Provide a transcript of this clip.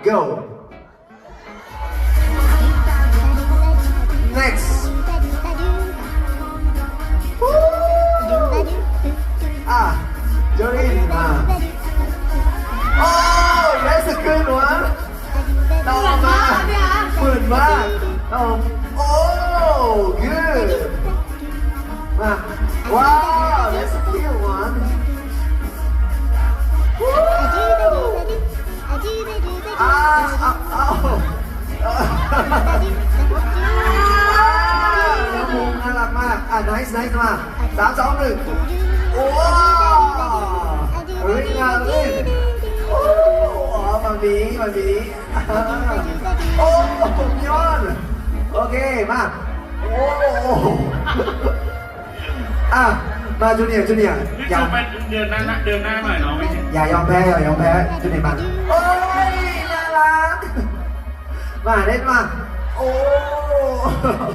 go next โจลินโอ้ that's a good one ต่อมาเหมือนมากต่อโอ้ good มาว้าว that's a good one น้ำมูกน่ารักมากnice มา3 2 1โอ้เฮ้ยงานนี่โอ้มาบีโอ้ยอดโอเคมาโอ้มาจูเนียร์อย่าไปเดินหน้าหน่อยน้องไม่เห็นอย่ายอมแพ้จูเนียร์มาโอ้ยน่ารักมาเล่นมาโอ้